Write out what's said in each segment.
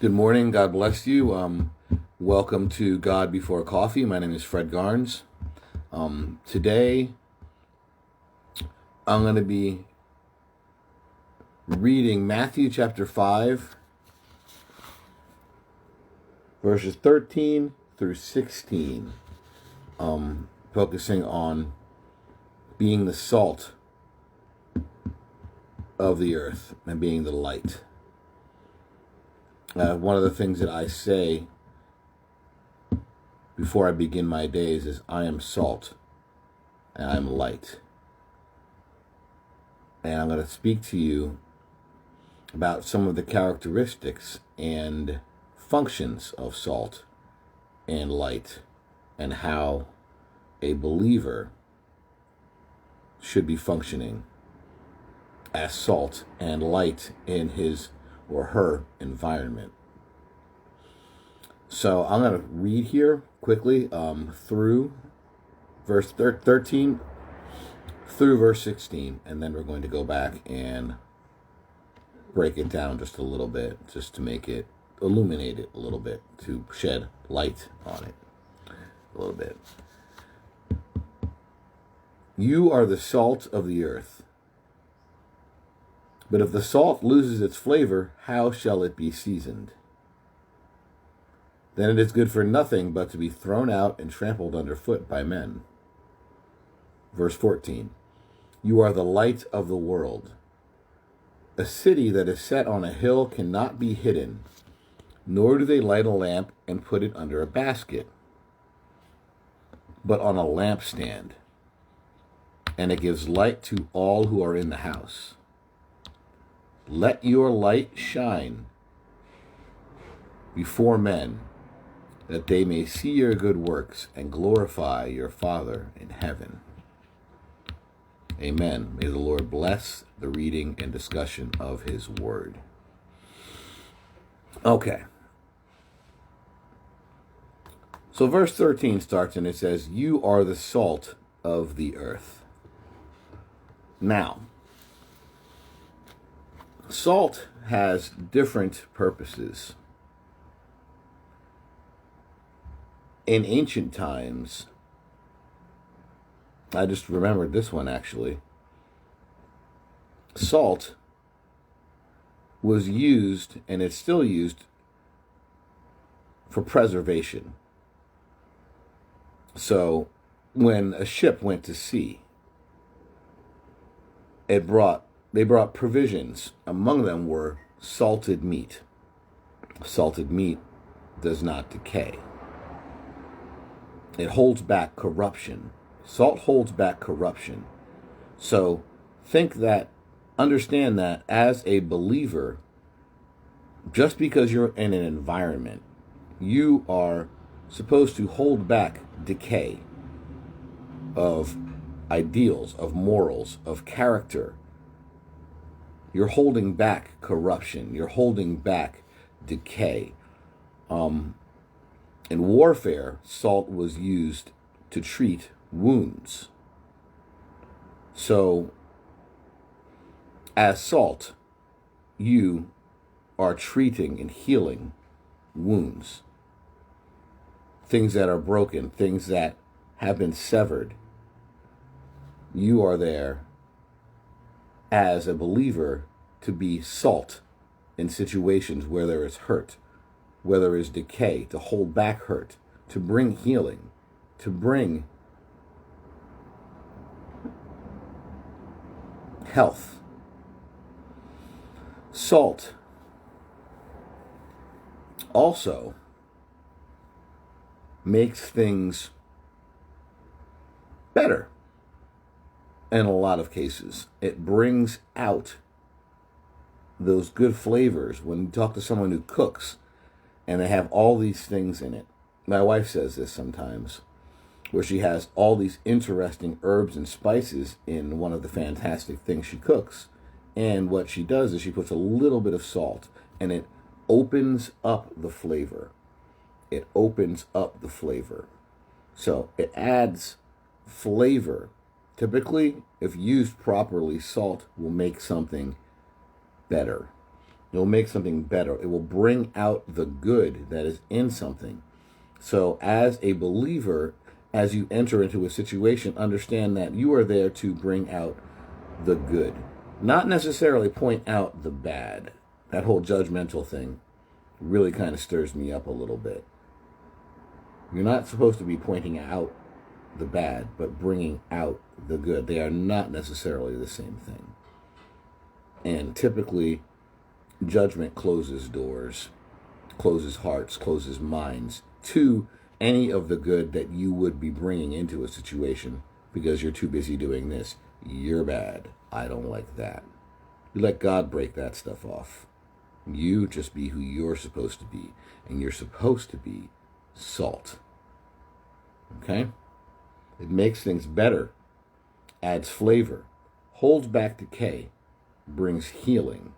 Good morning. God bless you. Welcome to God Before Coffee. My name is Fred Garnes. Today, I'm going to be reading Matthew chapter 5, verses 13 through 16, focusing on being the salt of the earth and being the light. One of the things that I say before I begin my days is, I am salt and I'm light. And I'm going to speak to you about some of the characteristics and functions of salt and light, and how a believer should be functioning as salt and light in his or her environment. So I'm going to read here quickly through verse 13 through verse 16, and then we're going to go back and break it down just a little bit, just to make it, illuminate it a little bit, to shed light on it a little bit. You are the salt of the earth. But if the salt loses its flavor, how shall it be seasoned? Then it is good for nothing but to be thrown out and trampled underfoot by men. Verse 14. You are the light of the world. A city that is set on a hill cannot be hidden, nor do they light a lamp and put it under a basket, but on a lampstand, and it gives light to all who are in the house. Let your light shine before men, that they may see your good works and glorify your Father in heaven. Amen. May the Lord bless the reading and discussion of his word. Okay. So verse 13 starts and it says, you are the salt of the earth. Now, salt has different purposes. In ancient times, I just remembered this one actually. Salt was used, and it's still used, for preservation. So when a ship went to sea, they brought provisions. Among them were salted meat. Salted meat does not decay. It holds back corruption. Salt holds back corruption. So understand that as a believer, just because you're in an environment, you are supposed to hold back decay of ideals, of morals, of character. You're holding back corruption. You're holding back decay. In warfare, salt was used to treat wounds. So, as salt, you are treating and healing wounds. Things that are broken, things that have been severed. You are there as a believer to be salt in situations where there is hurt, where there is decay, to hold back hurt, to bring healing, to bring health. Salt also makes things better in a lot of cases. It brings out those good flavors. When you talk to someone who cooks and they have all these things in it. My wife says this sometimes, where she has all these interesting herbs and spices in one of the fantastic things she cooks. And what she does is she puts a little bit of salt, and it opens up the flavor. It opens up the flavor. So it adds flavor. Typically, if used properly, salt will make something better. It will make something better. It will bring out the good that is in something. So as a believer, as you enter into a situation, understand that you are there to bring out the good, not necessarily point out the bad. That whole judgmental thing really kind of stirs me up a little bit. You're not supposed to be pointing out the bad, but bringing out the good. They are not necessarily the same thing. And typically, judgment closes doors, closes hearts, closes minds to any of the good that you would be bringing into a situation because you're too busy doing this. You're bad. I don't like that. You let God break that stuff off. You just be who you're supposed to be. And you're supposed to be salt. Okay? It makes things better, adds flavor, holds back decay, brings healing.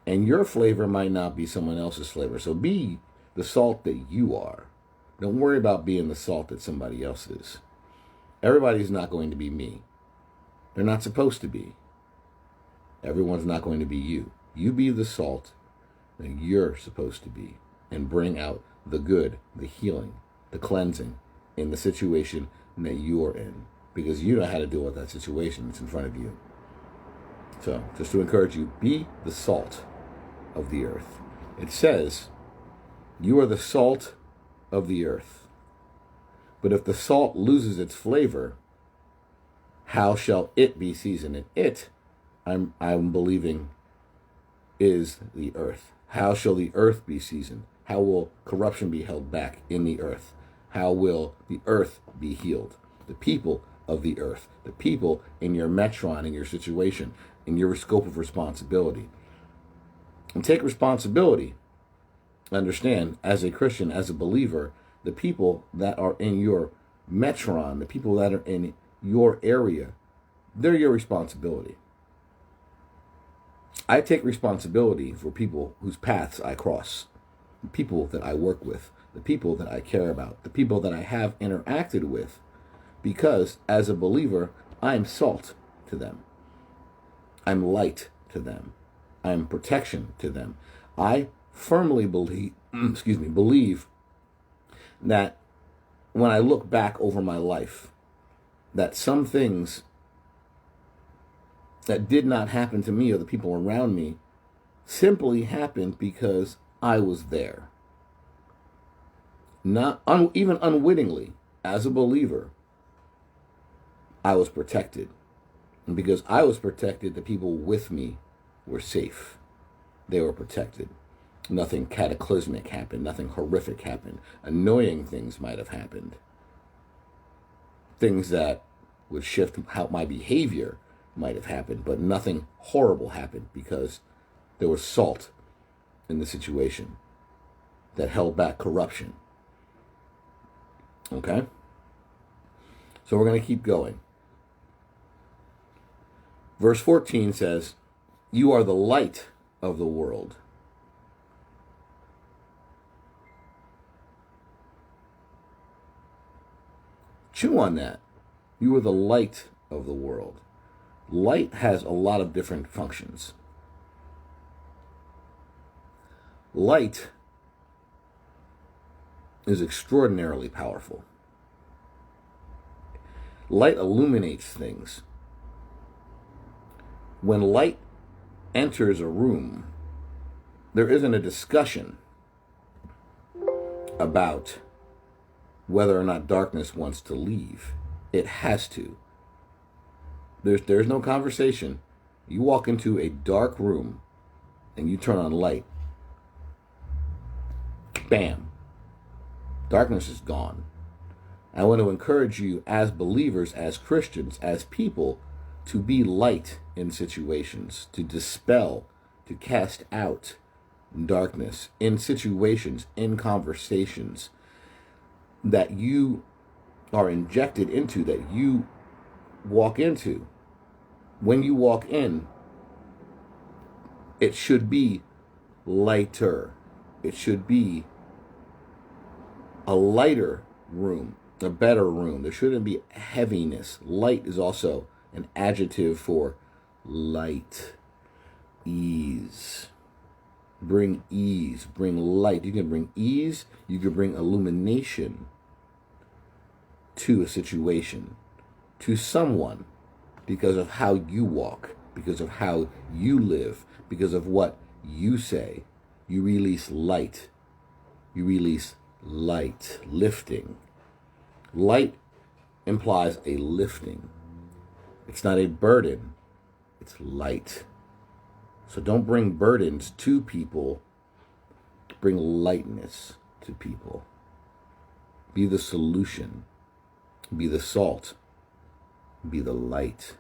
And your flavor might not be someone else's flavor. So be the salt that you are. Don't worry about being the salt that somebody else is. Everybody's not going to be me. They're not supposed to be. Everyone's not going to be you. You be the salt that you're supposed to be and bring out the good, the healing, the cleansing in the situation that you're in. Because you know how to deal with that situation that's in front of you. So, just to encourage you, be the salt of the earth. It says, you are the salt of the earth. But if the salt loses its flavor, how shall it be seasoned? And it, I'm believing, is the earth. How shall the earth be seasoned? How will corruption be held back in the earth? How will the earth be healed? The people of the earth, the people in your metron, in your situation, in your scope of responsibility. And take responsibility. Understand, as a Christian, as a believer, the people that are in your metron, the people that are in your area, they're your responsibility. I take responsibility for people whose paths I cross, the people that I work with, the people that I care about, the people that I have interacted with, because as a believer, I'm salt to them. I'm light to them. I'm protection to them. I firmly believe that when I look back over my life, that some things that did not happen to me or the people around me simply happened because I was there. Not even unwittingly, as a believer, I was protected. And because I was protected, the people with me were safe. They were protected. Nothing cataclysmic happened. Nothing horrific happened. Annoying things might have happened. Things that would shift how my behavior might have happened, but nothing horrible happened because there was salt in the situation that held back corruption. Okay? So we're going to keep going. Verse 14 says, you are the light of the world. Chew on that. You are the light of the world. Light has a lot of different functions. Light is extraordinarily powerful. Light illuminates things. When light enters a room, there isn't a discussion about whether or not darkness wants to leave. It has to. There's no conversation. You walk into a dark room and you turn on light. Bam. Darkness is gone. I want to encourage you as believers, as Christians, as people, to be light in situations, to dispel, to cast out darkness in situations, in conversations that you are injected into, that you walk into. When you walk in, it should be lighter. It should be a lighter room, a better room. There shouldn't be heaviness. Light is also an adjective for light, ease. bring ease, bring light. You can bring ease, you can bring illumination to a situation, to someone, because of how you walk, because of how you live, because of what you say. You release light. You release light, lifting. Light implies a lifting. It's not a burden, it's light. So don't bring burdens to people, bring lightness to people. Be the solution, be the salt, be the light.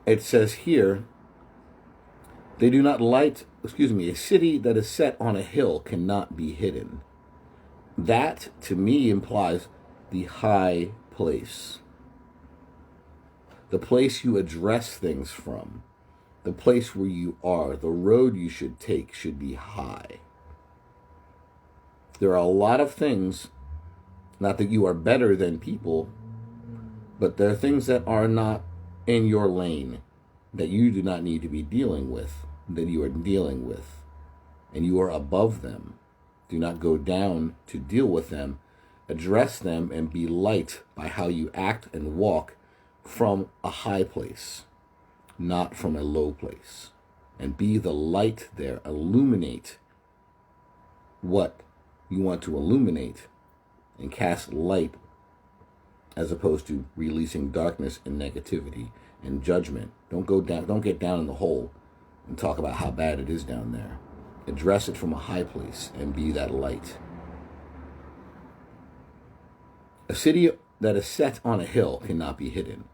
It says here, they do not light, a city that is set on a hill cannot be hidden. That, to me, implies the high place. The place you address things from. The place where you are. The road you should take should be high. There are a lot of things, not that you are better than people, but there are things that are not in your lane that you do not need to be dealing with, that you are dealing with, and you are above them. Do not go down to deal with them. Address them and be light by how you act and walk from a high place, not from a low place. And be the light there. Illuminate what you want to illuminate and cast light, as opposed to releasing darkness and negativity and judgment. Don't go down, don't get down in the hole and talk about how bad it is down there. Address it from a high place and be that light. A city that is set on a hill cannot be hidden,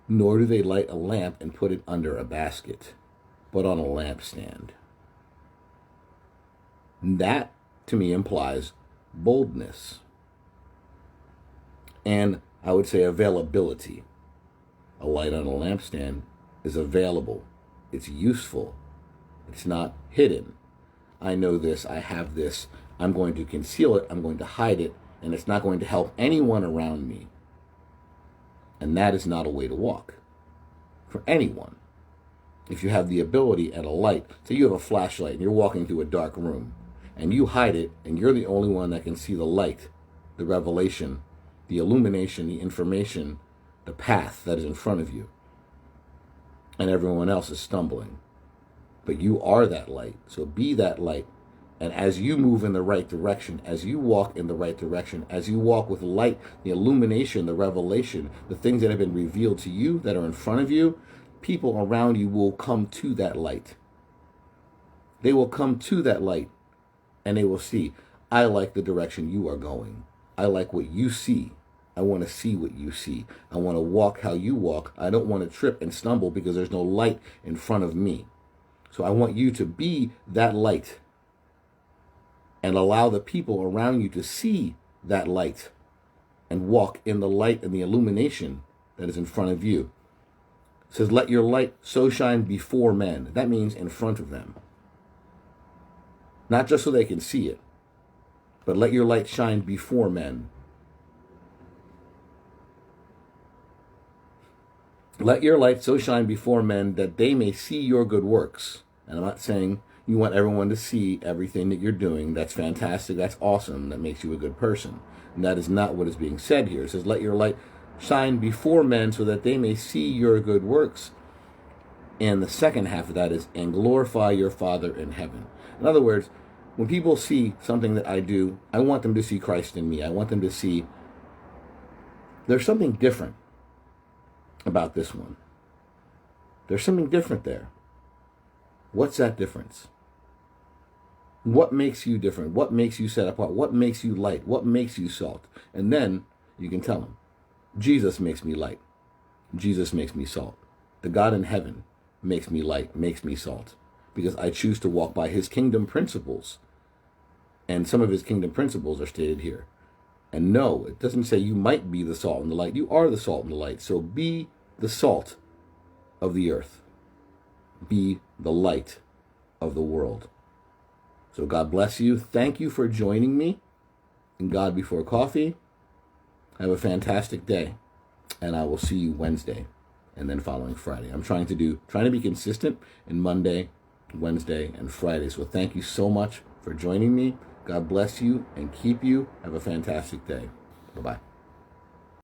nor do they light a lamp and put it under a basket, but on a lampstand. That, to me, implies boldness. And I would say availability. A light on a lampstand is available. It's useful. It's not hidden. I know this, I have this, I'm going to conceal it, I'm going to hide it, and it's not going to help anyone around me. And that is not a way to walk for anyone. If you have the ability and a light, say you have a flashlight and you're walking through a dark room, and you hide it, and you're the only one that can see the light, the revelation, the illumination, the information, the path that is in front of you, and everyone else is stumbling. But you are that light, so be that light. And as you move in the right direction, as you walk in the right direction, as you walk with light, the illumination, the revelation, the things that have been revealed to you that are in front of you, people around you will come to that light. They will come to that light, and they will see, I like the direction you are going. I like what you see. I want to see what you see. I want to walk how you walk. I don't want to trip and stumble because there's no light in front of me. So I want you to be that light and allow the people around you to see that light and walk in the light and the illumination that is in front of you. It says, let your light so shine before men. That means in front of them. Not just so they can see it, but let your light shine before men. Let your light so shine before men that they may see your good works. And I'm not saying you want everyone to see everything that you're doing. That's fantastic. That's awesome. That makes you a good person. And that is not what is being said here. It says, let your light shine before men so that they may see your good works. And the second half of that is, and glorify your Father in heaven. In other words, when people see something that I do, I want them to see Christ in me. I want them to see there's something different about this one. There's something different there. What's that difference? What makes you different? What makes you set apart? What makes you light? What makes you salt? And then you can tell them, Jesus makes me light. Jesus makes me salt. The God in heaven makes me light, makes me salt, because I choose to walk by his kingdom principles. And some of his kingdom principles are stated here. And no, it doesn't say you might be the salt and the light. You are the salt and the light. So be the salt of the earth. Be the light of the world. So God bless you. Thank you for joining me in God Before Coffee. Have a fantastic day, and I will see you Wednesday. and then following Friday. I'm trying to be consistent in Monday, Wednesday, and Friday. So thank you so much for joining me. God bless you and keep you. Have a fantastic day. Bye-bye.